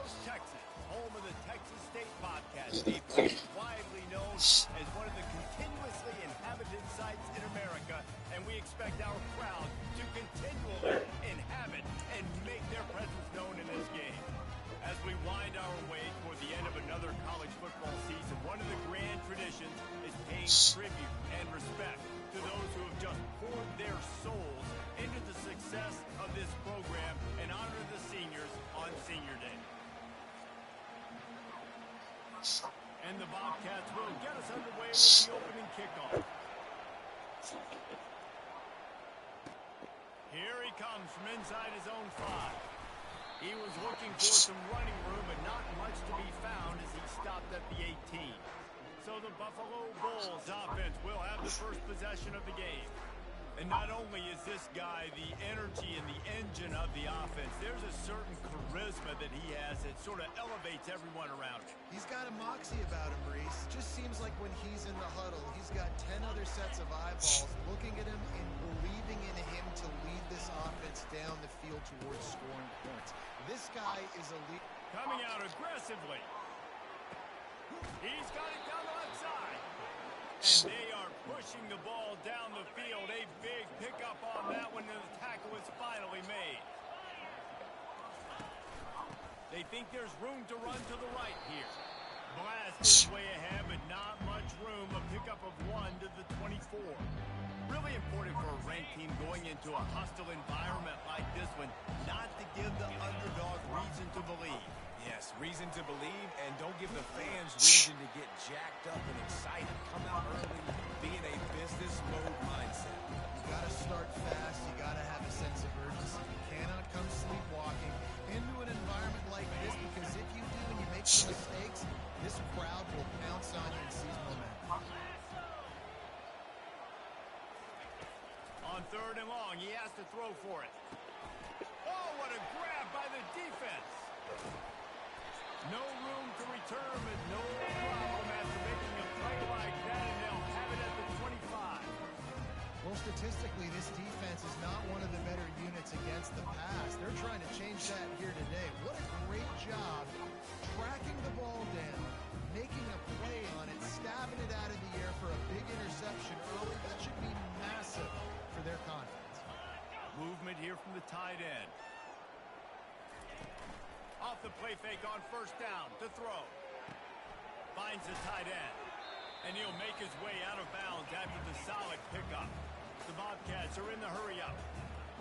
Dallas, Texas, home of the Texas State Bobcats, a place widely known as one of the continuously inhabited sites in America, and we expect our crowd to continually inhabit and make their presence known in this game. As we wind our way toward the end of another college football season, one of the grand traditions is paying tribute and respect to those who have just poured their souls into the success of this program and honor the seniors on Senior Day. And the Bobcats will get us underway with the opening kickoff. Here he comes from inside his own 5. He was looking for some running room, but not much to be found as he stopped at the 18. So the Buffalo Bulls offense will have the first possession of the game. And not only is this guy the energy and the engine of the offense, there's a certain charisma that he has that sort of elevates everyone around him. He's got a moxie about him, Reese. Just seems like when he's in the huddle, he's got 10 other sets of eyeballs looking at him and believing in him to lead this offense down the field towards scoring points. This guy is elite. Coming out aggressively. He's got it down the left side. And they are pushing the ball down the field. A big pickup on that one, and the tackle is finally made. They think there's room to run to the right here. Blast his way ahead, but not much room. A pickup of 1 to the 24. Really important for a ranked team going into a hostile environment like this one, not to give the underdog reason to believe. Yes, reason to believe, and don't give the fans reason to get jacked up and excited. Come out early, be in a business mode mindset. You got to start fast. You got to have a sense of urgency. You cannot come sleepwalking into an environment like this, because if you do and you make some mistakes, this crowd will pounce on you and seize momentum. On 3rd and long, he has to throw for it. Oh, what a grab by the defense. No room to return, but no problem after making a play like that, and they'll have it at the 25. Well, statistically, this defense is not one of the better units against the pass. They're trying to change that here today. What a great job tracking the ball down, making a play on it, stabbing it out of the air for a big interception early. That should be massive for their confidence. Movement here from the tight end. Off the play fake on 1st down to throw. Finds the tight end. And he'll make his way out of bounds after the solid pickup. The Bobcats are in the hurry up.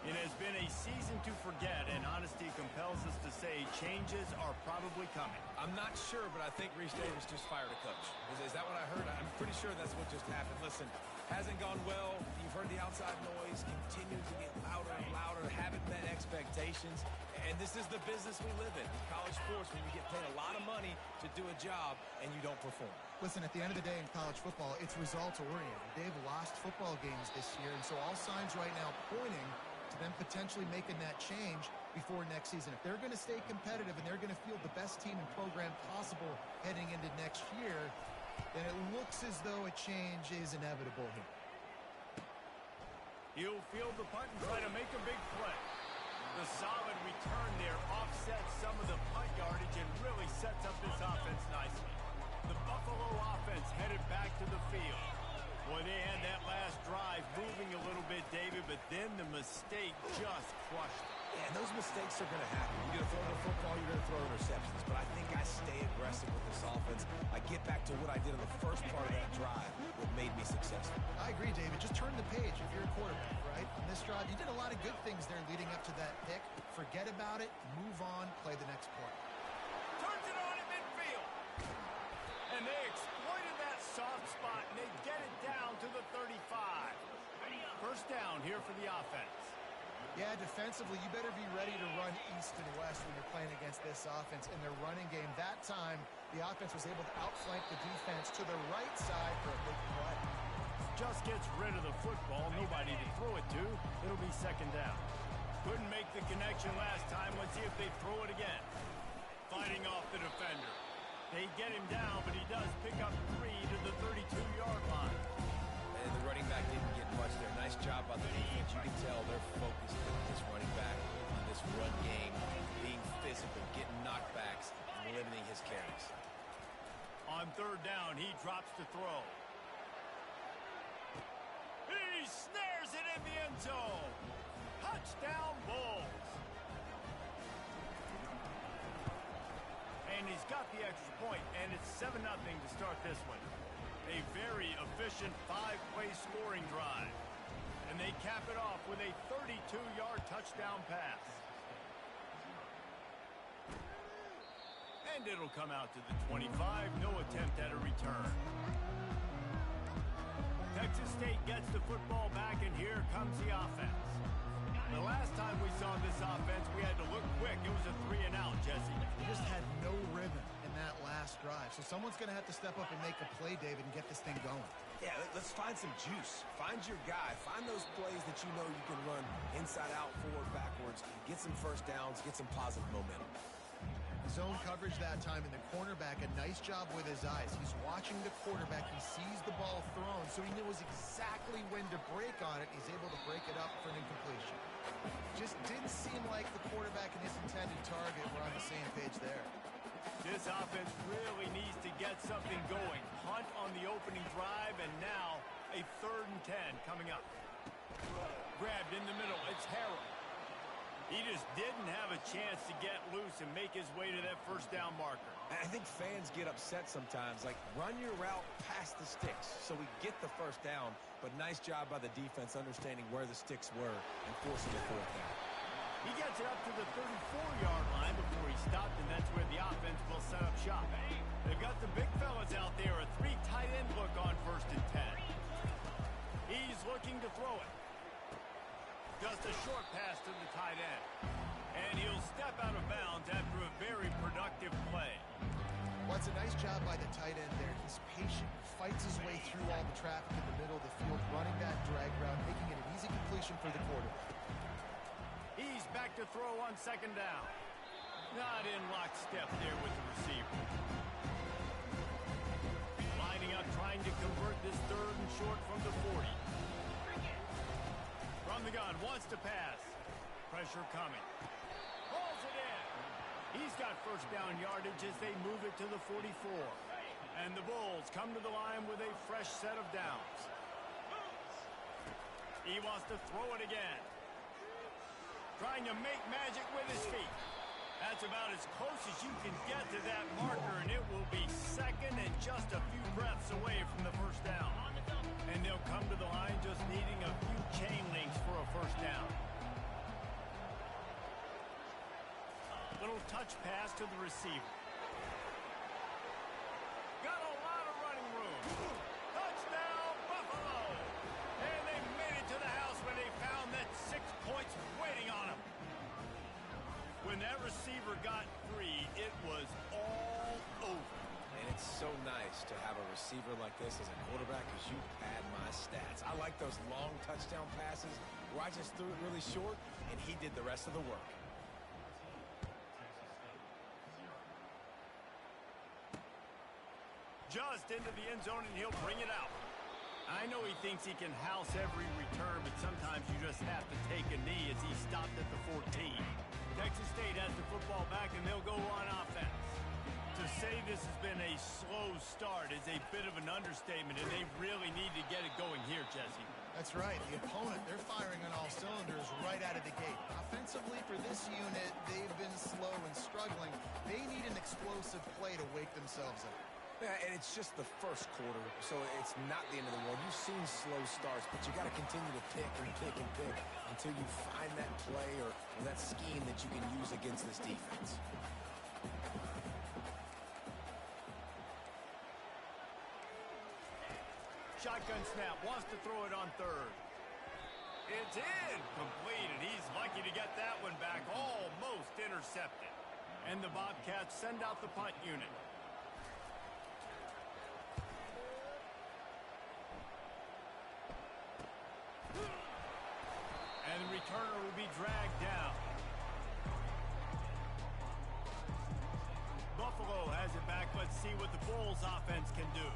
It has been a season to forget, and honesty compels us to say changes are probably coming. I'm not sure, but I think Reese Davis just fired a coach. Is that what I heard? I'm pretty sure that's what just happened. Listen, hasn't gone well. You've heard the outside noise. Continues to get louder and louder. Haven't met expectations. And this is the business we live in college sports, when you get paid a lot of money to do a job and you don't perform. Listen, at the end of the day in college football, it's results-oriented. They've lost football games this year, and so all signs right now pointing to them potentially making that change before next season. If they're going to stay competitive and they're going to field the best team and program possible heading into next year, then it looks as though a change is inevitable here. He'll field the punt and try to make a big play. The solid return there offsets some of the punt yardage and really sets up this offense nicely. The Buffalo offense headed back to the field. Boy, they had that last drive moving a little bit, David, but then the mistake just crushed them. Yeah, and those mistakes are going to happen. You're going to throw the football, you're going to throw interceptions. But I think I stay aggressive with this offense. I get back to what I did in the first part of that drive, what made me successful. I agree, David. Just turn the page if you're a quarterback, right? On this drive, you did a lot of good things there leading up to that pick. Forget about it, move on, play the next play. Turns it on in midfield. And they exploited that soft spot, and they get it down to the 35. 1st down here for the offense. Yeah, defensively, you better be ready to run east and west when you're playing against this offense. In their running game, that time, the offense was able to outflank the defense to the right side for a big play. Just gets rid of the football, nobody to throw it to. It'll be 2nd down. Couldn't make the connection last time. Let's see if they throw it again. Fighting off the defender. They get him down, but he does pick up 3 to the 32-yard line. And the running back didn't get much there. Nice job by the defense. You can tell they're focused with this running back on this run game, being physical. basically getting knockbacks and limiting his carries. On third down, he drops to throw. He snares it in the end zone. Touchdown, Bulls. And he's got the extra point, and it's 7-0 to start this one. A very efficient 5-play scoring drive. And they cap it off with a 32-yard touchdown pass. And it'll come out to the 25. No attempt at a return. Texas State gets the football back, and here comes the offense. The last time we saw this offense, we had to look quick. It was a 3-and-out, Jesse. He just had no rhythm in that last drive. So someone's going to have to step up and make a play, David, and get this thing going. Yeah, let's find some juice. Find your guy. Find those plays that you know you can run inside out, forward, backwards. Get some first downs. Get some positive momentum. Zone coverage that time, and the cornerback, a nice job with his eyes. He's watching the quarterback. He sees the ball thrown, so he knows exactly when to break on it. He's able to break it up for an incompletion. Just didn't seem like the quarterback and his intended target were on the same page there. This offense really needs to get something going. Hunt on the opening drive, and now a 3rd and 10 coming up. Grabbed in the middle. It's Harrell. He just didn't have a chance to get loose and make his way to that first down marker. I think fans get upset sometimes. Like, run your route past the sticks so we get the first down. But nice job by the defense understanding where the sticks were and forcing the 4th down. He gets it up to the 34-yard line before he stopped, and that's where the offense will set up shop. They've got the big fellas out there, a 3 tight end look on 1st and 10. He's looking to throw it. Just a short pass to the tight end. And he'll step out of bounds after a very productive play. Well, it's a nice job by the tight end there. He's patient. Fights his way through all the traffic in the middle of the field, running that drag route, making it an easy completion for the quarterback. He's back to throw on 2nd down. Not in lockstep there with the receiver. Lining up, trying to convert this 3rd and short from the 40. From the gun, wants to pass. Pressure coming. Pulls it in. He's got first down yardage as they move it to the 44. And the Bulls come to the line with a fresh set of downs. He wants to throw it again. Trying to make magic with his feet. That's about as close as you can get to that marker, and it will be 2nd and just a few breaths away from the first down. And they'll come to the line just needing a few chain links for a first down. Little touch pass to the receiver. Got a lot of running room. Touchdown, Buffalo! And they made it to the house when they found that 6 points waiting on them. When that receiver got free, it was all over. And it's so nice to have a receiver like this as a quarterback because you pad my stats. I like those long touchdown passes where I just threw it really short and he did the rest of the work. Just into the end zone, and he'll bring it out. I know he thinks he can house every return, but sometimes you just have to take a knee as he stopped at the 14. Texas State has the football back, and they'll go on offense. To say this has been a slow start is a bit of an understatement, and they really need to get it going here, Jesse. That's right. The opponent, they're firing on all cylinders right out of the gate. Offensively, for this unit, they've been slow and struggling. They need an explosive play to wake themselves up. Yeah, and it's just the first quarter, so it's not the end of the world. You've seen slow starts, but you got to continue to pick and pick and pick until you find that play or that scheme that you can use against this defense. Shotgun snap, wants to throw it on 3rd. It's in, complete, and he's lucky to get that one back, almost intercepted. And the Bobcats send out the punt unit. And the returner will be dragged down. Buffalo has it back. Let's see what the Bulls offense can do.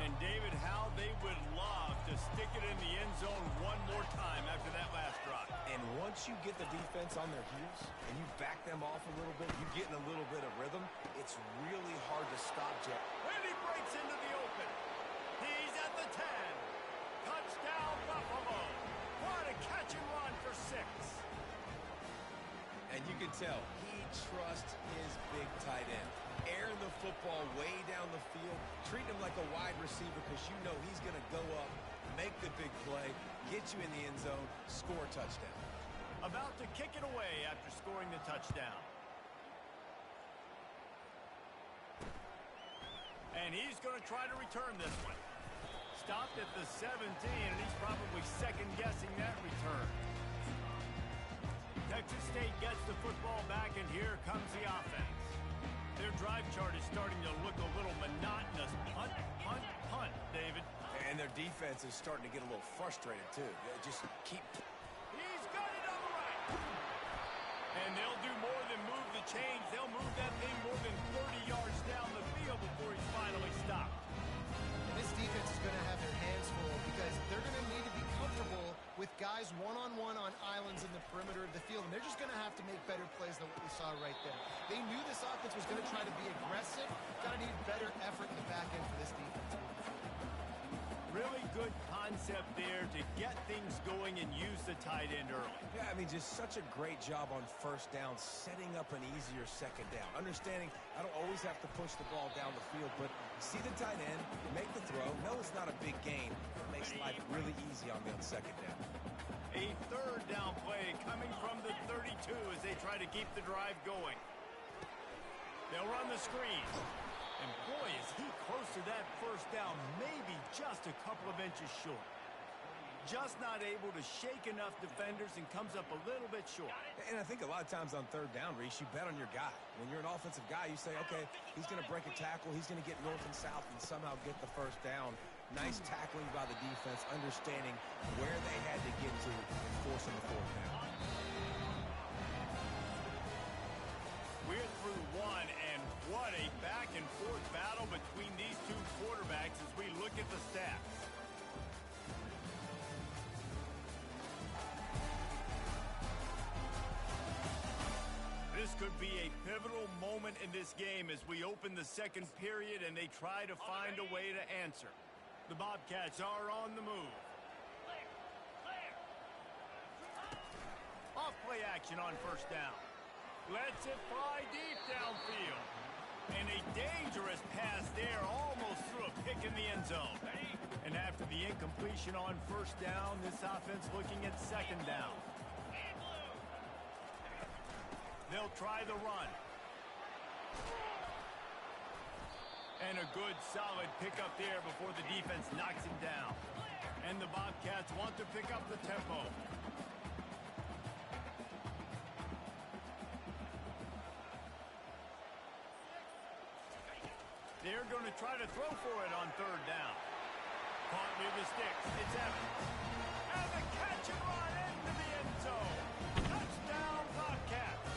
And David, how they would love to stick it in the end zone one more time after that last drive. And once you get the defense on their heels and you back them off a little bit, you get in a little bit of rhythm, it's really hard to stop Jeff. And he breaks into the open. He's at the 10. Touchdown, Buffalo. What a catch and run for 6. And you can tell he trusts his big tight end. Airing the football way down the field, treating him like a wide receiver because you know he's going to go up, make the big play, get you in the end zone, score a touchdown. About to kick it away after scoring the touchdown. And he's going to try to return this one. Stopped at the 17, and he's probably second-guessing that return. Texas State gets the football back, and here comes the offense. Their drive chart is starting to look a little monotonous. Punt, punt, punt, David. And their defense is starting to get a little frustrated, too. They just keep... He's got it on the right. And they'll do more than move the chains. They'll move that thing more than 30 yards down the field before he's finally stopped. This defense is going to have their hands full because they're going to need to be comfortable with guys one-on-one on islands in the perimeter of the field, and they're just going to have to make better plays than what we saw right there. They knew this offense was going to try to be aggressive. Got to need better effort in the back end for this defense. Really good concept there to get things going and use the tight end early. Yeah, I mean, just such a great job on first down, setting up an easier second down. Understanding I don't always have to push the ball down the field, but see the tight end, make the throw. No, it's not a big gain. It makes life really easy on me on second down. A third down play coming from the 32 as they try to keep the drive going. They'll run the screen. And boy, is he close to that first down, maybe just a couple of inches short. Just not able to shake enough defenders and comes up a little bit short. And I think a lot of times on third down, Reese, you bet on your guy. When you're an offensive guy, you say, okay, he's going to break a tackle, he's going to get north and south and somehow get the first down. Nice tackling by the defense, understanding where they had to get to and forcing the fourth down. We're through one, and what a back-and-forth battle between these two quarterbacks as we look at the stats. This could be a pivotal moment in this game as we open the second period and they try to find a way to answer. The Bobcats are on the move. Off play action on first down. Lets it fly deep downfield. And a dangerous pass there, almost threw a pick in the end zone. And after the incompletion on first down, this offense looking at second down. They'll try the run. And a good, solid pickup there before the defense knocks him down. And the Bobcats want to pick up the tempo. They're going to try to throw for it on third down. Caught near the sticks. It's Evans. And the catch and run into the end zone. Touchdown, Bobcats.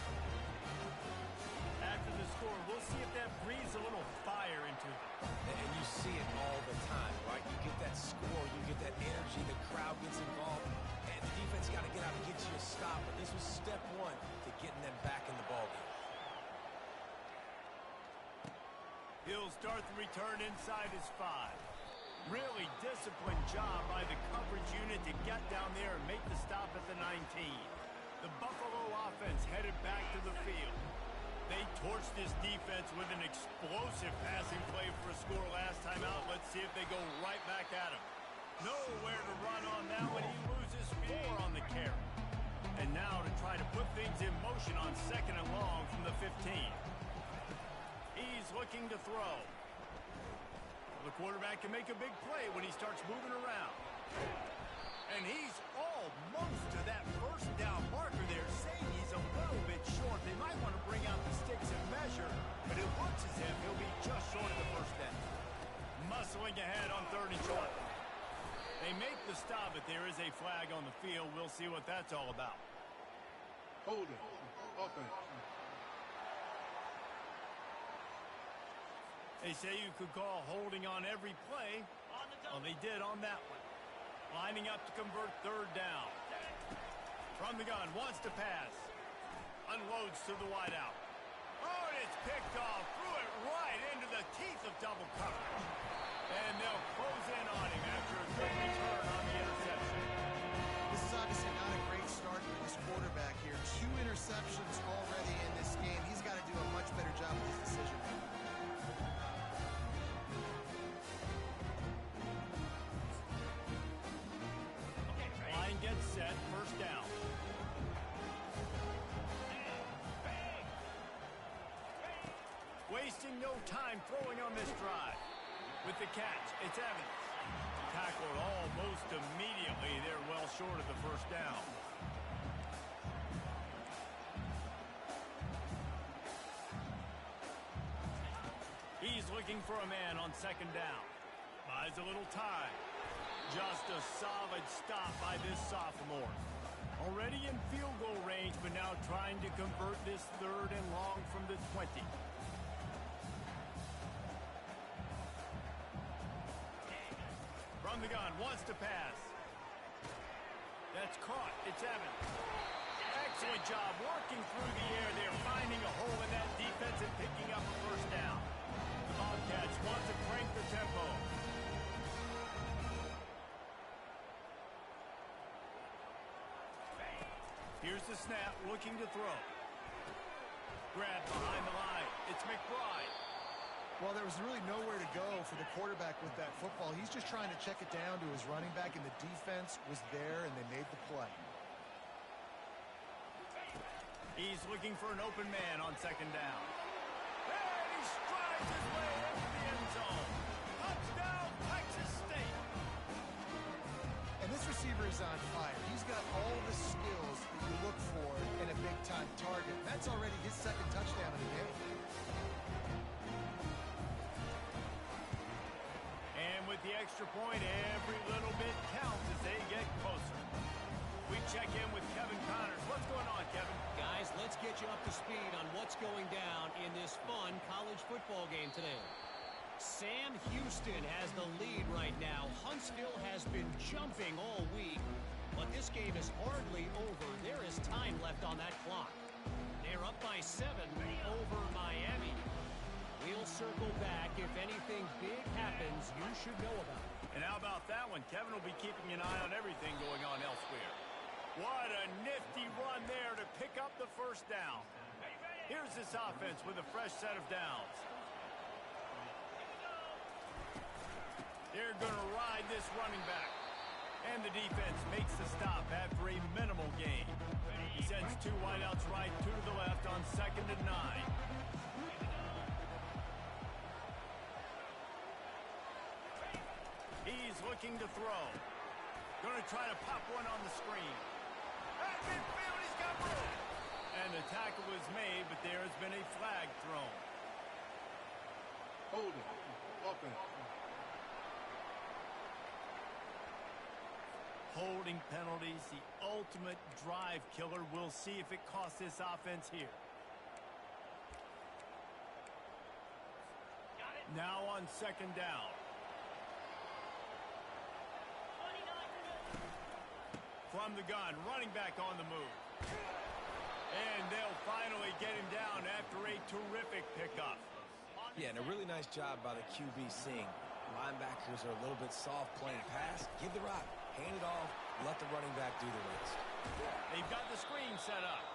After the score, we'll see if that breathes a little fire into it. And you see it all the time, right? You get that score, you get that energy, the crowd gets involved, and the defense got to get out and get you a stop. But this was step one to getting them back in the ballgame. He'll start the return inside his 5. Really disciplined job by the coverage unit to get down there and make the stop at the 19. The Buffalo offense headed back to the field. They torched this defense with an explosive passing play for a score last time out. Let's see if they go right back at him. Nowhere to run on that one. He loses 4 on the carry. And now to try to put things in motion on second and long from the 15. He's looking to throw. The quarterback can make a big play when he starts moving around. And he's almost to that first down marker there, saying he's a little bit short. They might want to bring out the sticks and measure, but it looks as if he'll be just short of the first down. Muscling ahead on third and short. They make the stop, but there is a flag on the field. We'll see what that's all about. Hold it. Offense. They say you could call holding on every play. Well, they did on that one. Lining up to convert third down. From the gun, wants to pass. Unloads to the wideout. Oh, and it's picked off. Threw it right into the teeth of double coverage. And they'll close in on him after a good return on the interception. This is obviously not a great start for this quarterback here. 2 interceptions already in this game. He's got to do a much better job with his decision. Line gets set, first down. Wasting no time throwing on this drive. With the catch, it's Evans. Tackled almost immediately. They're well short of the first down. He's looking for a man on second down. Buys a little time. Just a solid stop by this sophomore. Already in field goal range, but now trying to convert this third and long from the 20. From the gun, wants to pass. That's caught. It's Evans. Excellent job working through the air. They're finding a hole in that defense and picking up a first down. The Bobcats want to crank the tempo. Here's the snap, looking to throw. Grab behind the line. It's McBride. Well, there was really nowhere to go for the quarterback with that football. He's just trying to check it down to his running back, and the defense was there, and they made the play. He's looking for an open man on second down. And he strides his way into the end zone. Touchdown, Texas State. And this receiver is on fire. He's got all the skills that you look for in a big-time target. That's already his second touchdown of the game. And with the extra point, every little bit counts as they get closer. We check in with Kevin Connors. What's going on, Kevin? Guys, let's get you up to speed on what's going down in this fun college football game today. Sam Houston has the lead right now. Huntsville has been jumping all week, but this game is hardly over. There is time left on that clock. They're up by 7 over Miami. We'll circle back. If anything big happens, you should know about it. And how about that one? Kevin will be keeping an eye on everything going on elsewhere. What a nifty run there to pick up the first down. Here's this offense with a fresh set of downs. They're going to ride this running back. And the defense makes the stop after a minimal gain. He sends 2 wideouts right, 2 to the left on second and 9. He's looking to throw. Going to try to pop one on the screen. At midfield, he's got room. And the tackle was made, but there has been a flag thrown. Hold it. Offense. Holding penalties, the ultimate drive killer. We'll see if it costs this offense here. Now on second down. From the gun, running back on the move. And they'll finally get him down after a terrific pickup. Yeah, and a really nice job by the QB seeing linebackers are a little bit soft playing pass. Give the rock, hand it off, let the running back do the rest. They've got the screen set up.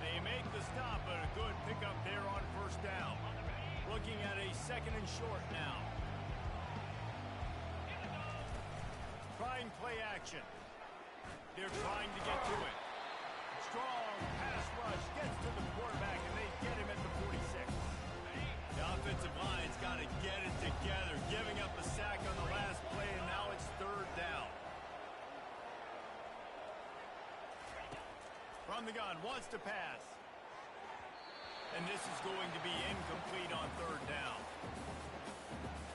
They make the stop, but a good pickup there on first down. Looking at a second and short now. Trying play action. They're trying to get to it. Strong pass rush gets to the quarterback, and they get him at the 46. The offensive line's got to get it together, giving up a sack on the last play, and now it's third down. From the gun, wants to pass. And this is going to be incomplete on third down.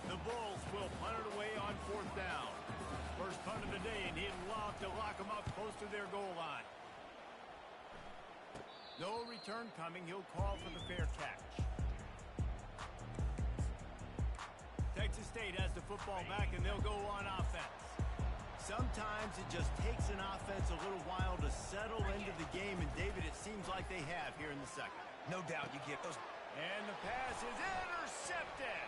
The Bulls will punt it away on fourth down. First punt of the day, and he'd love to lock them up close to their goal line. No return coming. He'll call for the fair catch. State has the football back, and they'll go on offense. Sometimes it just takes an offense a little while to settle into the game, and David, it seems like they have here in the second. No doubt you get those. And the pass is intercepted.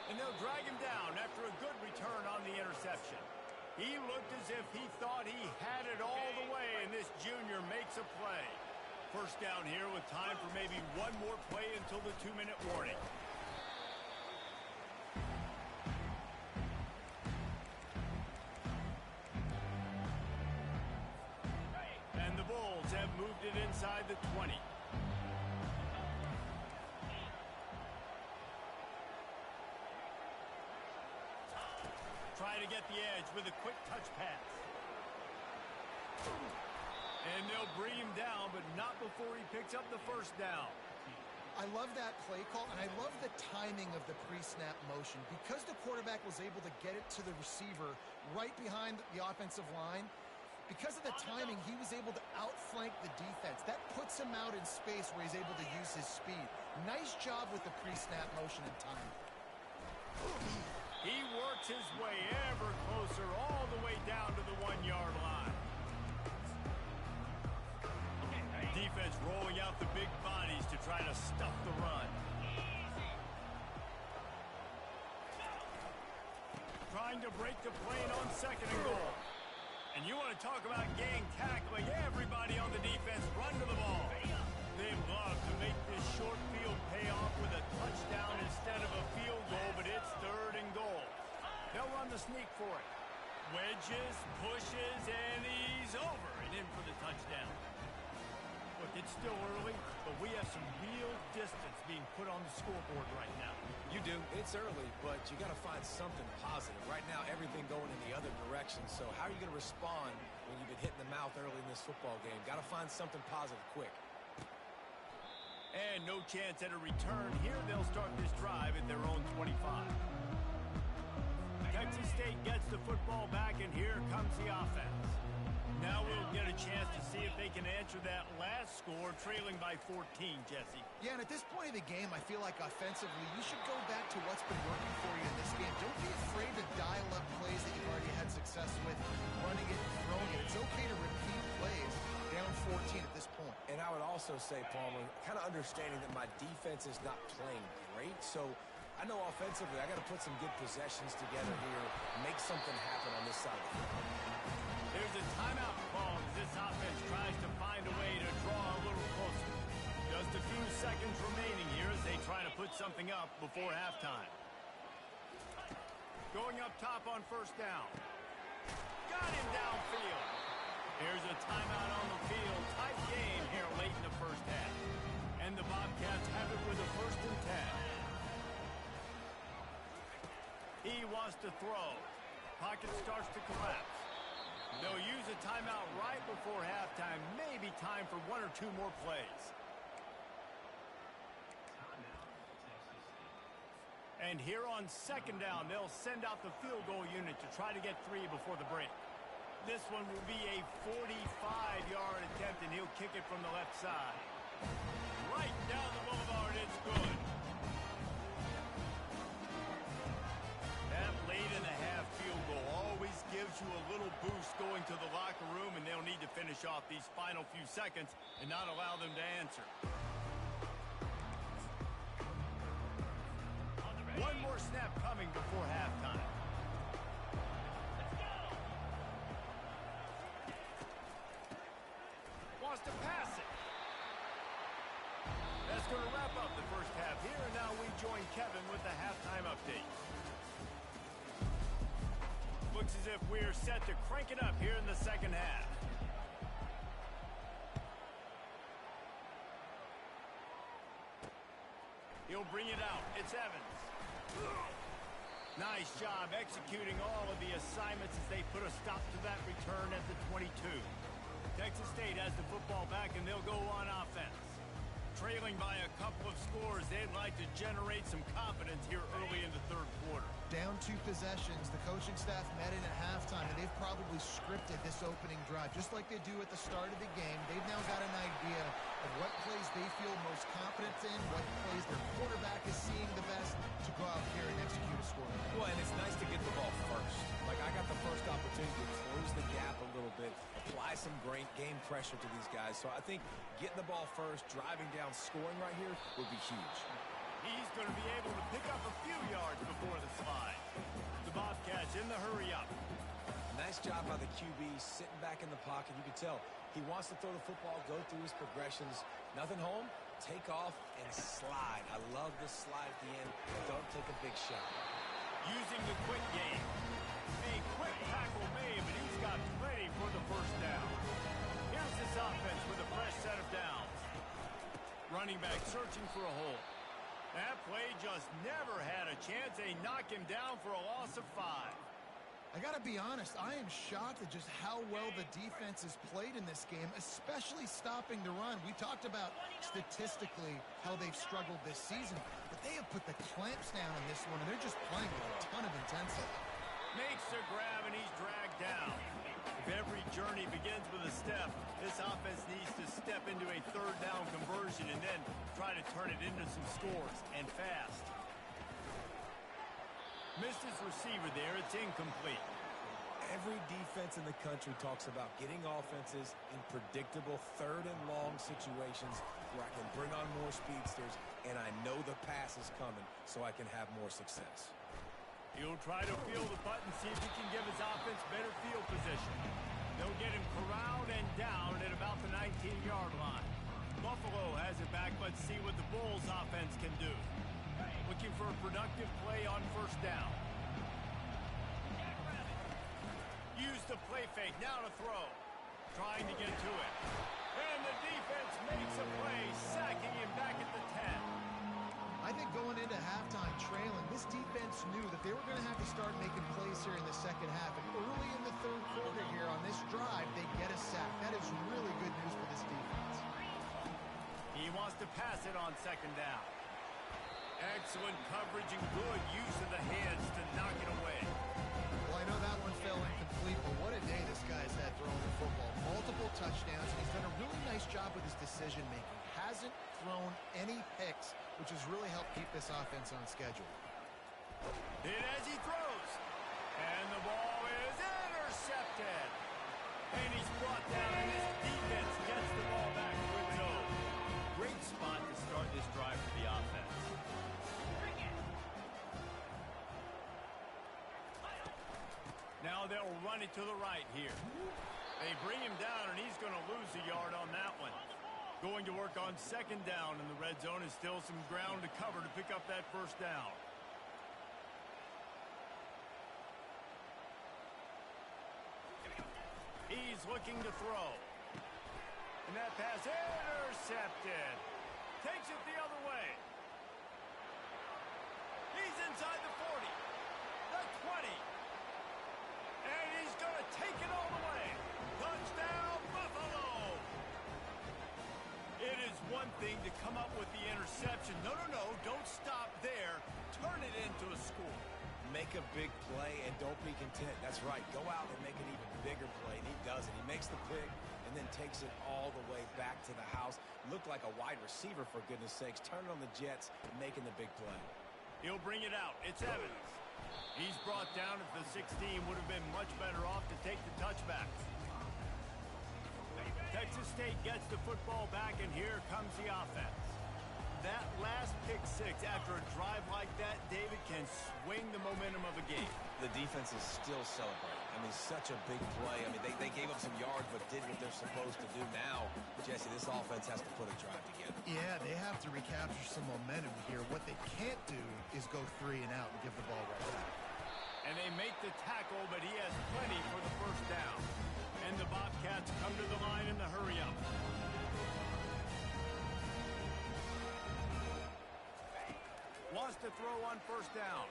And they'll drag him down after a good return on the interception. He looked as if he thought he had it all the way, and this junior makes a play. First down here with time for maybe one more play until the 2-minute warning. And the Bulls have moved it inside the 20. Try to get the edge with a quick touch pass. And they'll bring him down, but not before he picks up the first down. I love that play call, and I love the timing of the pre-snap motion. Because the quarterback was able to get it to the receiver right behind the offensive line, because of the timing, he was able to outflank the defense. That puts him out in space where he's able to use his speed. Nice job with the pre-snap motion and timing. He works his way ever closer all the way down to the 1-yard line. Defense rolling out the big bodies to try to stuff the run. Trying to break the plane on 2nd and goal. And you want to talk about gang tackling. Everybody on the defense run to the ball. They'd love to make this short field pay off with a touchdown instead of a field goal, but it's 3rd and goal. They'll run the sneak for it. Wedges, pushes, and he's over and in for the touchdown. Look, it's still early, but we have some real distance being put on the scoreboard right now. You do. It's early, but you got to find something positive. Right now, everything going in the other direction. So how are you going to respond when you've been hit in the mouth early in this football game? Got to find something positive quick. And no chance at a return. Here they'll start this drive at their own 25. Texas State gets the football back, and here comes the offense. Now we'll get a chance to see if they can answer that last score, trailing by 14, Jesse. Yeah, and at this point of the game, I feel like offensively, you should go back to what's been working for you in this game. Don't be afraid to dial up plays that you've already had success with, running it and throwing it. It's okay to repeat plays down 14 at this point. And I would also say, Palmer, kind of understanding that my defense is not playing great, so I know offensively I got to put some good possessions together here, make something happen on this side of the field. There's a timeout call as this offense tries to find a way to draw a little closer. Just a few seconds remaining here as they try to put something up before halftime. Going up top on 1st down. Got him downfield. Here's a timeout on the field. Tight game here late in the first half. And the Bobcats have it with a 1st and 10. He wants to throw. Pocket starts to collapse. They'll use a timeout right before halftime. Maybe time for 1 or 2 more plays. And here on 2nd down, they'll send out the field goal unit to try to get 3 before the break. This one will be a 45-yard attempt, and he'll kick it from the left side. Right down the boulevard, it's good. That late in the half field goal always gives you a little boost going to the locker room, and they'll need to finish off these final few seconds and not allow them to answer. One more snap coming before halftime. Wants to pass it. That's going to wrap up the first half here, and now we join Kevin with the halftime update. Looks as if we're set to crank it up here in the second half. He'll bring it out. It's Evans. Nice job executing all of the assignments as they put a stop to that return at the 22. Texas State has the football back, and they'll go on offense. Trailing by a couple of scores, they'd like to generate some confidence here early in the 3rd quarter. Down 2 possessions. The coaching staff met in at halftime, and they've probably scripted this opening drive, just like they do at the start of the game. They've now got an idea of what plays they feel most confident in, what plays their quarterback is seeing the best to go out here and execute a score. Well, and it's nice to get the ball first. Like, I got the first opportunity to close the gap a little bit, apply some great game pressure to these guys. So I think getting the ball first, driving down, scoring right here would be huge. He's going to be able to pick up a few yards before the slide. The Bobcats in the hurry-up. Nice job by the QB, sitting back in the pocket. You can tell he wants to throw the football, go through his progressions. Nothing home, take off, and slide. I love the slide at the end. Don't take a big shot. Using the quick game. A quick tackle made, but he's got plenty for the first down. Here's this offense with a fresh set of downs. Running back searching for a hole. That play just never had a chance. They knock him down for a loss of 5. I got to be honest, I am shocked at just how well the defense has played in this game, especially stopping the run. We talked about statistically how they've struggled this season, but they have put the clamps down on this one, and they're just playing with a ton of intensity. Makes the grab, and he's dragged down. If every journey begins with a step, this offense needs to step into a third down conversion and then try to turn it into some scores, and fast. Missed his receiver there. It's incomplete. Every defense in the country talks about getting offenses in predictable third and long situations where I can bring on more speedsters, and I know the pass is coming so I can have more success. He'll try to feel the button, see if he can give his offense better field position. They'll get him corralled and down at about the 19-yard line. Buffalo has it back. Let's see what the Bulls offense can do. Looking for a productive play on first down. Use the play fake. Now to throw. Trying to get to it. And the defense makes a play, sacking him back at the 10. I think going into halftime trailing, this defense knew that they were going to have to start making plays here in the second half. And early in the third quarter here on this drive, they get a sack. That is really good news for this defense. He wants to pass it on second down. Excellent coverage and good use of the hands to knock it away. Well, I know that one fell incomplete, but what a day this guy's had throwing the football. Multiple touchdowns, and he's done a really nice job with his decision-making. Hasn't thrown any picks, which has really helped keep this offense on schedule. Hit as he throws. And the ball is intercepted. And he's brought down, and his defense gets the ball back with no. Great spot to start this drive for the offense. Now they'll run it to the right here. They bring him down, and he's going to lose a yard on that one. Going to work on second down, and the red zone is still some ground to cover to pick up that first down. He's looking to throw. And that pass intercepted. Takes it the other way. He's inside the 40. The 20. And he's going to take it all the way. Touchdown, Buffalo. It is one thing to come up with the interception. No, don't stop there. Turn it into a score. Make a big play and don't be content. That's right. Go out and make an even bigger play, and he does it. He makes the pick and then takes it all the way back to the house. Looked like a wide receiver, for goodness sakes. Turn it on the Jets, making the big play. He'll bring it out. It's Evans. He's brought down at the 16. Would have been much better off to take the touchback. Texas State gets the football back, and here comes the offense. That last pick six after a drive like that, David, can swing the momentum of a game. The defense is still celebrating. I mean, such a big play. I mean, they gave up some yards but did what they're supposed to do. Now, Jesse, this offense has to put a drive together. Yeah, they have to recapture some momentum here. What they can't do is go 3 and out and give the ball right back. And they make the tackle, but he has plenty for the first down. And the Bobcats come to the line in the hurry-up. Wants to throw on first down.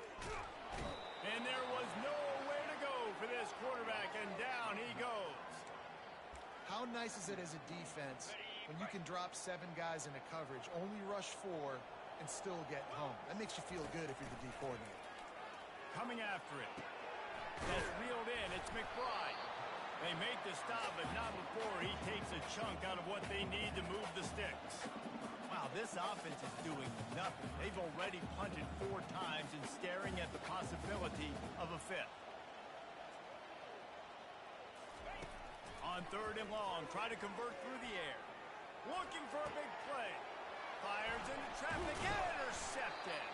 And there was nowhere to go for this quarterback, and down he goes. How nice is it as a defense when you can drop 7 guys into coverage, only rush 4, and still get home? That makes you feel good if you're the D coordinator. coming after it. That's reeled in. It's McBride. They make the stop, but not before he takes a chunk out of what they need to move the sticks. Wow, this offense is doing nothing. They've already punted 4 times and staring at the possibility of a 5th. On 3rd and long, try to convert through the air. Looking for a big play. Fires into traffic and intercepted.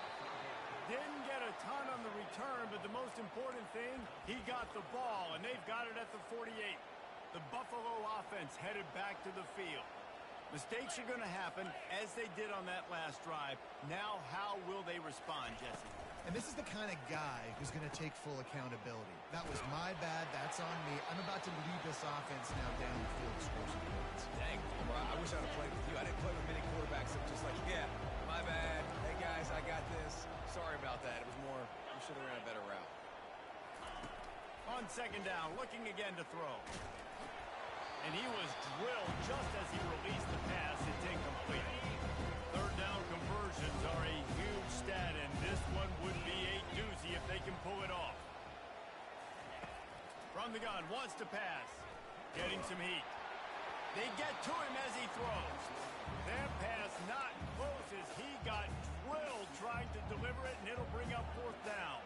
Didn't get a ton on the return, but the most important thing, he got the ball, and they've got it at the 48. The Buffalo offense headed back to the field. Mistakes are going to happen, as they did on that last drive. Now, how will they respond, Jesse? And this is the kind of guy who's going to take full accountability. That was my bad. That's on me. I'm about to lead this offense now down the field to score some points. Dang, bro, I wish I would have played with you. I didn't play with many quarterbacks that were just like, yeah, my bad. Hey, guys, I got this. Sorry about that. It was more, we should have ran a better route. On 2nd down, looking again to throw. And he was drilled just as he released the pass. It's incomplete. 3rd down conversions are a huge stat, and this one would be a doozy if they can pull it off. From the gun, wants to pass. Getting some heat. They get to him as he throws. That pass not close as he got drilled trying to deliver it, and it'll bring up 4th down.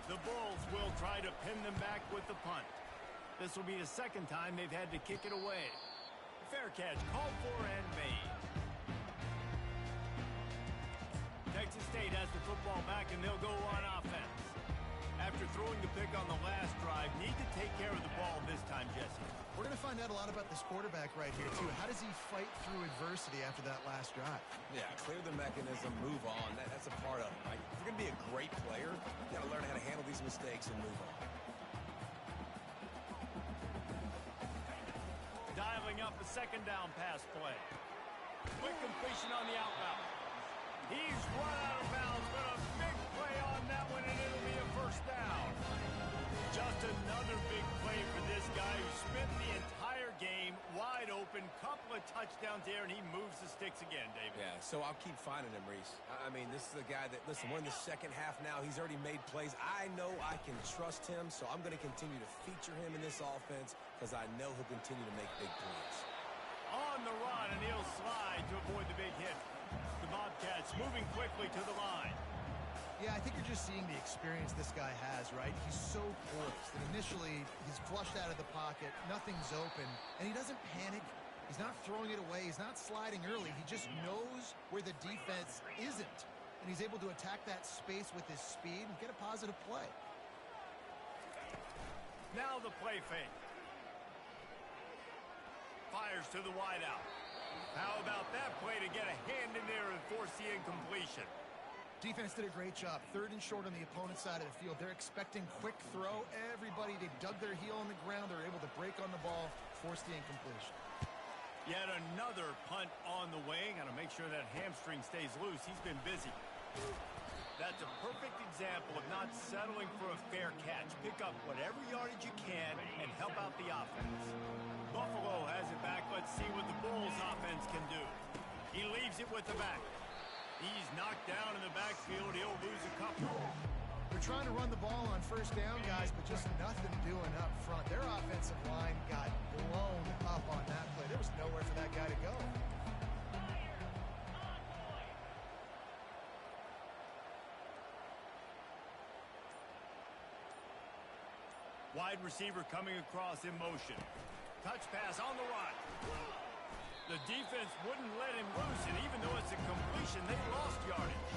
The Bulls will try to pin them back with the punt. This will be the 2nd time they've had to kick it away. Fair catch called for and made. Texas State has the football back, and they'll go on offense. After throwing the pick on the last drive, need to take care of the ball this time, Jesse. We're going to find out a lot about this quarterback right here, too. How does he fight through adversity after that last drive? Yeah, clear the mechanism, move on. That's a part of it, right? If you're going to be a great player, you got to learn how to handle these mistakes and move on. Dialing up a 2nd down pass play. Quick completion on the outbound. He's run out of bounds, but a big play on that one, and it'll be a 1st down. Just another big play for this guy who spent the entire game wide open. Couple of touchdowns there, and he moves the sticks again, David. Yeah, so I'll keep finding him, Reese. I mean, this is a guy that, listen, we're in the 2nd half now. He's already made plays. I know I can trust him, so I'm going to continue to feature him in this offense because I know he'll continue to make big plays. On the run, and he'll slide to avoid the big hit. The Bobcats moving quickly to the line. Yeah, I think you're just seeing the experience this guy has, right? He's so poised. And initially, he's flushed out of the pocket. Nothing's open. And he doesn't panic. He's not throwing it away. He's not sliding early. He just knows where the defense isn't. And he's able to attack that space with his speed and get a positive play. Now the play fake. Fires to the wideout. How about that play to get a hand in there and force the incompletion? Defense did a great job. 3rd and short on the opponent's side of the field. They're expecting quick throw. Everybody, they dug their heel on the ground. They're able to break on the ball, force the incompletion. Yet another punt on the way. Got to make sure that hamstring stays loose. He's been busy. That's a perfect example of not settling for a fair catch. Pick up whatever yardage you can and help out the offense. Buffalo has it back. Let's see what the Bulls offense can do. He leaves it with the back. He's knocked down in the backfield. He'll lose a couple. They're trying to run the ball on 1st down, guys, but just nothing doing up front. Their offensive line got blown up on that play. There was nowhere for that guy to go. Wide receiver coming across in motion. Touch pass on the run. The defense wouldn't let him loose, and even though it's a completion, they lost yardage.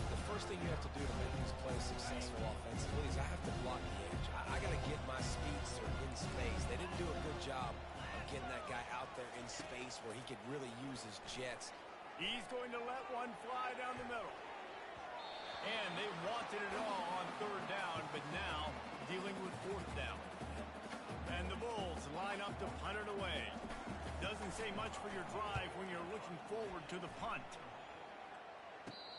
The first thing you have to do to make these plays successful offensively is I have to block the edge. I got to get my speedster in space. They didn't do a good job of getting that guy out there in space where he could really use his jets. He's going to let one fly down the middle. And they wanted it all on 3rd down, but now dealing with 4th down. And the Bulls line up to punt it away. Doesn't say much for your drive when you're looking forward to the punt.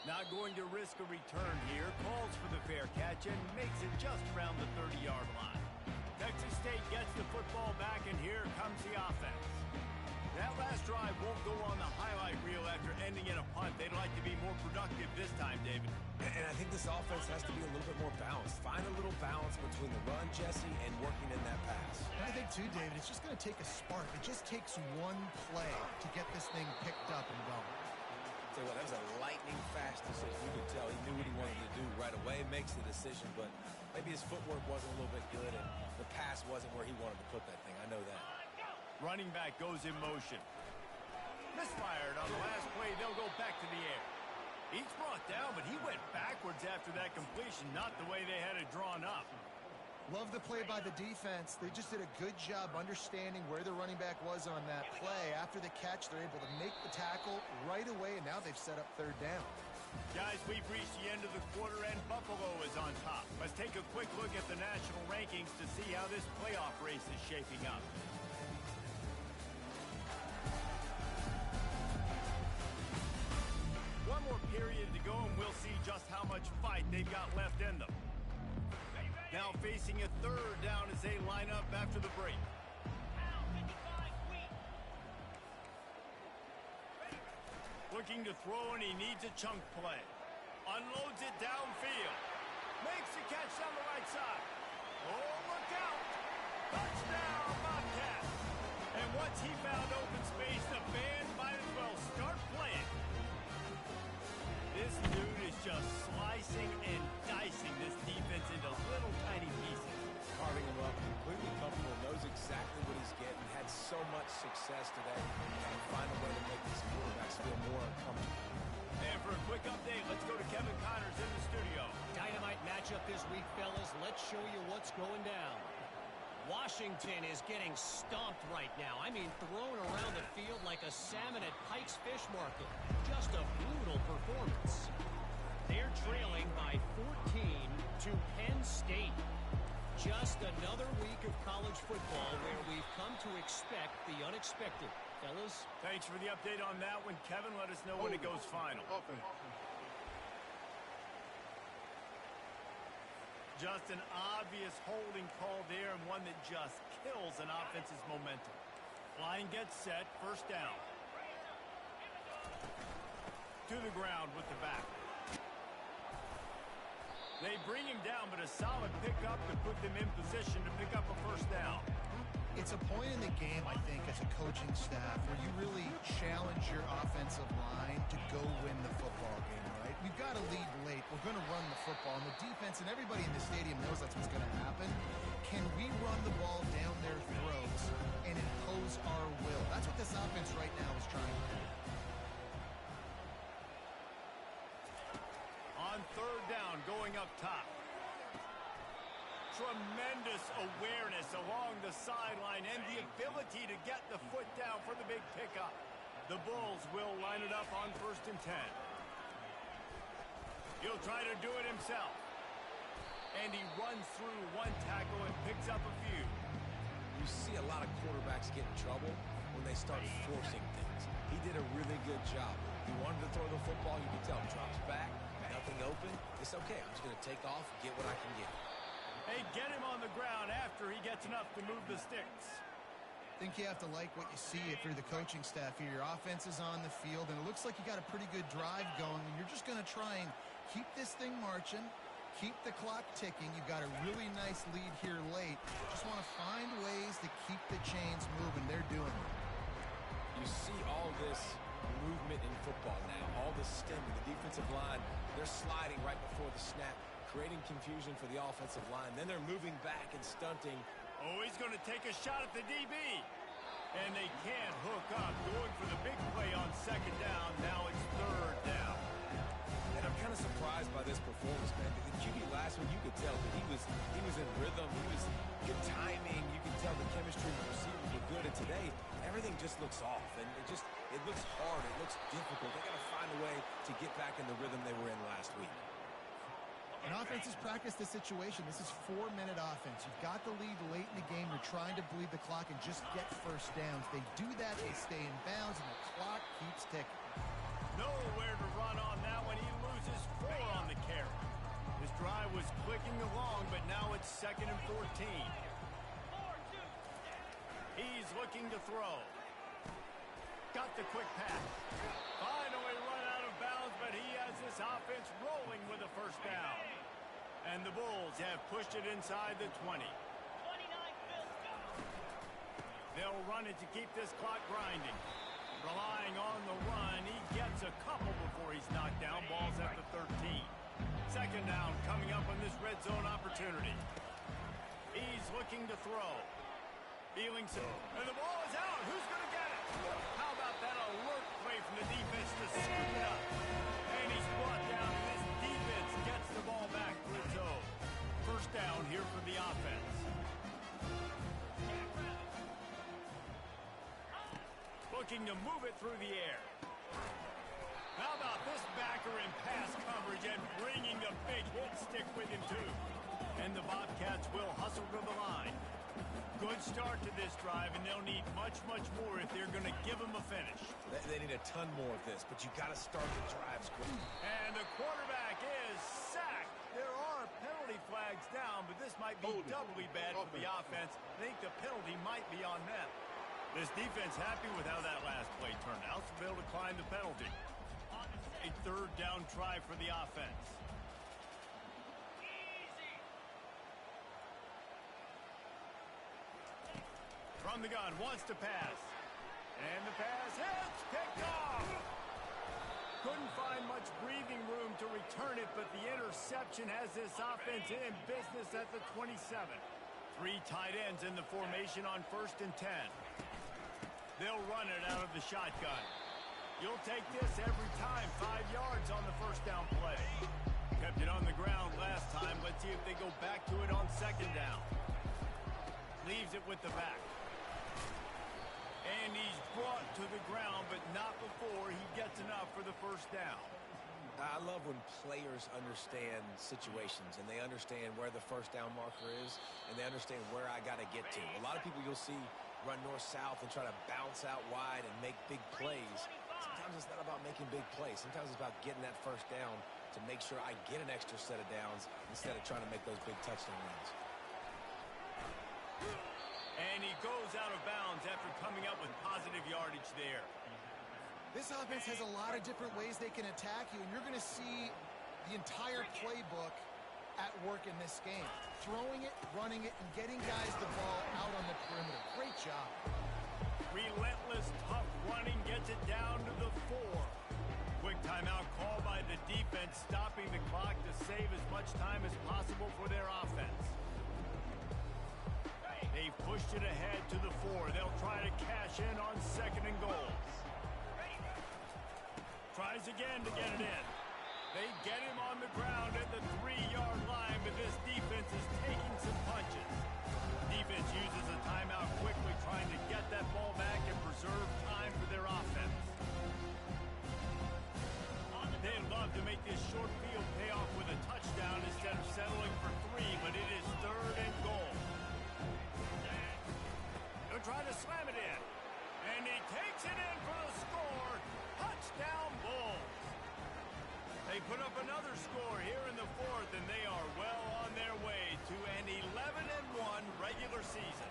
Not going to risk a return here. Calls for the fair catch and makes it just around the 30-yard line. Texas State gets the football back, and here comes the offense. That last drive won't go on the highlight reel after ending in a punt. They'd like to be more productive this time, David. And I think this offense has to be a little bit more balanced. Find a little balance between the run, Jesse, and working in that pass. And I think, too, David, it's just going to take a spark. It just takes one play to get this thing picked up and going. Tell you what, that was a lightning-fast decision. You could tell he knew what he wanted to do right away, makes the decision, but maybe his footwork wasn't a little bit good, and the pass wasn't where he wanted to put that thing. I know that. Running back goes in motion. Misfired on the last play. They'll go back to the air. He's brought down, but he went backwards after that completion, not the way they had it drawn up. Love the play by the defense. They just did a good job understanding where the running back was on that play. After the catch, they're able to make the tackle right away, and now they've set up third down. Guys, we've reached the end of the quarter, and Buffalo is on top. Let's take a quick look at the national rankings to see how this playoff race is shaping up. One more period to go, and we'll see just how much fight they've got left in them. Now facing a third down as they line up after the break. Looking to throw, and he needs a chunk play. Unloads it downfield. Makes the catch down the right side. Oh, look out! Touchdown, Bobcats! And once he found open space, the band might as well start playing. This dude is just slicing and dicing this defense into little tiny pieces. Carving him up, completely comfortable, knows exactly what he's getting, had so much success today, and find a way to make these quarterbacks feel more uncomfortable. And for a quick update, let's go to Kevin Connors in the studio. Dynamite matchup this week, fellas. Let's show you what's going down. Washington is getting stomped right now. I mean, thrown around the field like a salmon at Pike's Fish Market. Just a brutal performance. They're trailing by 14 to Penn State. Just another week of college football where we've come to expect the unexpected. Fellas? Thanks for the update on that one, Kevin. Let us know when it goes final. Just an obvious holding call there, and one that just kills an offense's momentum. Line gets set, first down. To the ground with the back. They bring him down, but a solid pickup to put them in position to pick up a first down. It's a point in the game, I think, as a coaching staff, where you really challenge your offensive line to go win the football game, right? We've got to lead late. We're going to run the football. And the defense and everybody in the stadium knows that's what's going to happen. Can we run the ball down their throats and impose our will? That's what this offense right now is trying to do. On third down, going up top. Tremendous awareness along the sideline and the ability to get the foot down for the big pickup. The Bulls will line it up on 1st and 10. He'll try to do it himself. And he runs through one tackle and picks up a few. You see a lot of quarterbacks get in trouble when they start forcing things. He did a really good job. He wanted to throw the football. You can tell. Drops back, nothing open. It's okay. I'm just going to take off, get what I can get. Hey, get him on the ground after he gets enough to move the sticks. I think you have to like what you see if you're the coaching staff here. Your offense is on the field, and it looks like you got a pretty good drive going, and you're just going to try and keep this thing marching, keep the clock ticking. You've got a really nice lead here late. Just want to find ways to keep the chains moving. They're doing it. You see all this movement in football now, all the stemming, the defensive line, they're sliding right before the snap, creating confusion for the offensive line. Then they're moving back and stunting. Oh, he's going to take a shot at the DB. And they can't hook up. Going for the big play on 2nd down. Now it's 3rd down. And I'm kind of surprised by this performance, man. The QB last week, you could tell that he was in rhythm. He was good timing. You could tell the chemistry of the receivers were good. And today, everything just looks off. And it looks hard. It looks difficult. They got to find a way to get back in the rhythm they were in last week. And offense has practiced this situation. This is 4-minute offense. You've got the lead late in the game. You're trying to bleed the clock and just get first downs. They do that, they stay in bounds, and the clock keeps ticking. Nowhere to run on that one. He loses 4 on the carry. His drive was clicking along, but now it's 2nd and 14. He's looking to throw. got the quick pass. Finally run out of bounds, but he has this offense rolling with a first down. And the Bulls have pushed it inside the 20. They'll run it to keep this clock grinding. Relying on the run, he gets a couple before he's knocked down. Ball's at the 13. Second down coming up on this red zone opportunity. He's looking to throw. Feeling so. And the ball is out. Who's going to get it? How about that alert play from the defense to scoop it up? And he's brought down, and this defense gets the ball back for its own. First down here for the offense. Looking to move it through the air. How about this backer in pass coverage and bringing the big hit stick with him too. And the Bobcats will hustle to the line. Good start to this drive, and they'll need much, much more if they're going to give them a finish. They need a ton more of this, but you got to start the drives quick. And the quarterback is sacked. There are penalty flags down, but this might be doubly bad for the offense. I think the penalty might be on them. This defense happy with how that last play turned out, so they'll decline the penalty. A third down try for the offense. From the gun, wants to pass. And the pass hits, picked off. Couldn't find much breathing room to return it, but the interception has this offense in business at the 27. Three tight ends in the formation on 1st and 10. They'll run it out of the shotgun. You'll take this every time. 5 yards on the first down play. Kept it on the ground last time. Let's see if they go back to it on 2nd down. Leaves it with the back. And he's brought to the ground, but not before he gets enough for the first down. I love when players understand situations, and they understand where the first down marker is, and they understand where I got to get to. A lot of people you'll see run north-south and try to bounce out wide and make big plays. Sometimes it's not about making big plays. Sometimes it's about getting that first down to make sure I get an extra set of downs instead of trying to make those big touchdown runs. And he goes out of bounds after coming up with positive yardage there. This offense has a lot of different ways they can attack you, and you're going to see the entire playbook at work in this game. Throwing it, running it, and getting guys the ball out on the perimeter. Great job. Relentless, tough running gets it down to the 4. Quick timeout call by the defense, stopping the clock to save as much time as possible for their offense. They've pushed it ahead to the 4. They'll try to cash in on 2nd and goal. Tries again to get it in. They get him on the ground at the 3-yard line, but this defense is taking some punches. Defense uses a timeout quickly, trying to get that ball back and preserve time for their offense. They'd love to make this short field pay off with a touchdown instead of settling for 3, but it is 3rd and goal. They'll try to slam it in. And he takes it in for the score. Touchdown Bulls. They put up another score here in the 4th, and they are well on their way to an 11-1 regular season.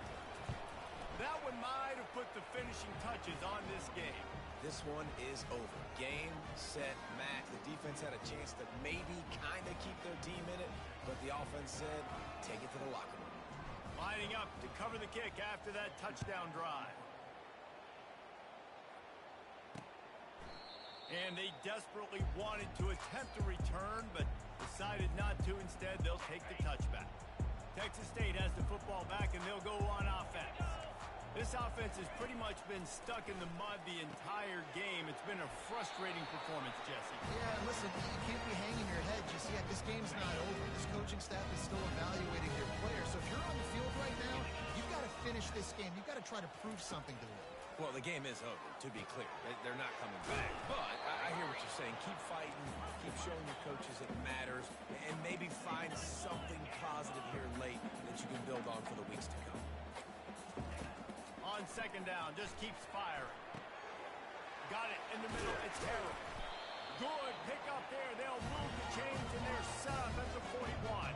That one might have put the finishing touches on this game. This one is over. Game, set, match. The defense had a chance to maybe kind of keep their team in it, but the offense said, take it to the locker room. Lining up to cover the kick after that touchdown drive. And they desperately wanted to attempt a return, but decided not to. Instead, they'll take the touchback. Texas State has the football back, and they'll go on offense. This offense has pretty much been stuck in the mud the entire game. It's been a frustrating performance, Jesse. Yeah, listen, you can't be hanging your head just yet. This game's not over. This coaching staff is still evaluating their players. So if you're on the field right now, you've got to finish this game. You've got to try to prove something to them. Well, the game is over, to be clear. They're not coming back. But I hear what you're saying. Keep fighting. Keep showing your coaches it matters. And maybe find something positive here late that you can build on for the weeks to come. On 2nd down, just keeps firing. Got it in the middle. It's Harrell. Good pick up there. They'll move the chains, and they're set up at the 41.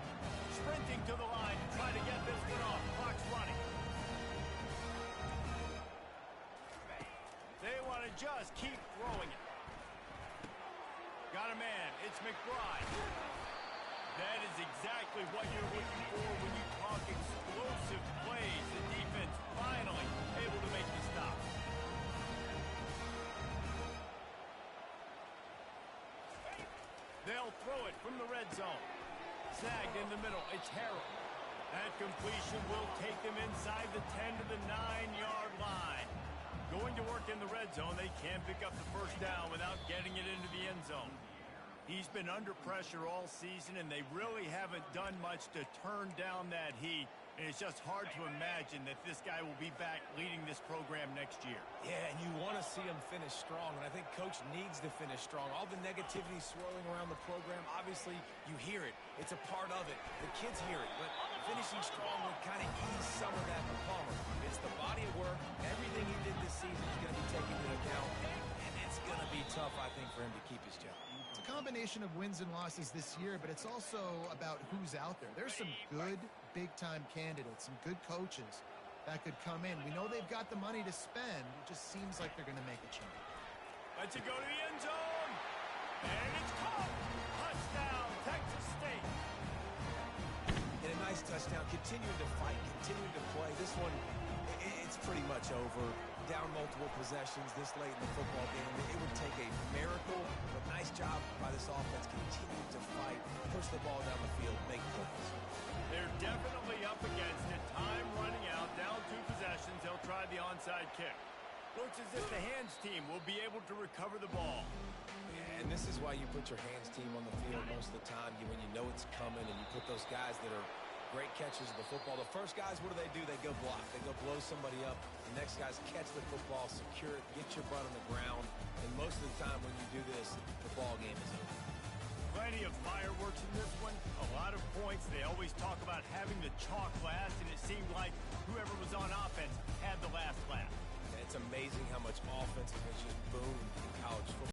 Sprinting to the line to try to get this one off. Clock's running. They want to just keep throwing it. Got a man. It's McBride. That is exactly what you're looking for when you talk explosive plays. The defense finally able to make the stop. They'll throw it from the red zone. Snagged in the middle. It's Harrell. That completion will take them inside the 10 to the 9-yard line. Going to work in the red zone, they can't pick up the first down without getting it into the end zone. He's been under pressure all season, and they really haven't done much to turn down that heat. And it's just hard to imagine that this guy will be back leading this program next year. Yeah, and you want to see him finish strong, and I think Coach needs to finish strong. All the negativity swirling around the program, obviously, you hear it. It's a part of it. The kids hear it, but finishing strong would kind of ease some of that for Palmer. It's the body of work. Everything he did this season is going to be taken into account, and it's going to be tough, I think, for him to keep his job. It's a combination of wins and losses this year, but it's also about who's out there. There's some good big-time candidates, some good coaches that could come in. We know they've got the money to spend. It just seems like they're going to make a change. Let's it go to the end zone. And it's caught. Touchdown, Texas State. And a nice touchdown. Continuing to fight, continuing to play. This one, it's pretty much over. Down multiple possessions this late in the football game. It would take a miracle, but nice job by this offense. Continue to fight, push the ball down the field, make plays. They're definitely up against it. Time running out, down 2 possessions. They'll try the onside kick. Looks as if the hands team will be able to recover the ball. Yeah, and this is why you put your hands team on the field most of the time. When you know it's coming, and you put those guys that are great catches of the football. The first guys, what do? They go block. They go blow somebody up. The next guys catch the football, secure it, get your butt on the ground. And most of the time when you do this, the ball game is over. Plenty of fireworks in this one. A lot of points. They always talk about having the chalk last, and it seemed like whoever was on offense had the last laugh. And it's amazing how much offense has just boomed in college football.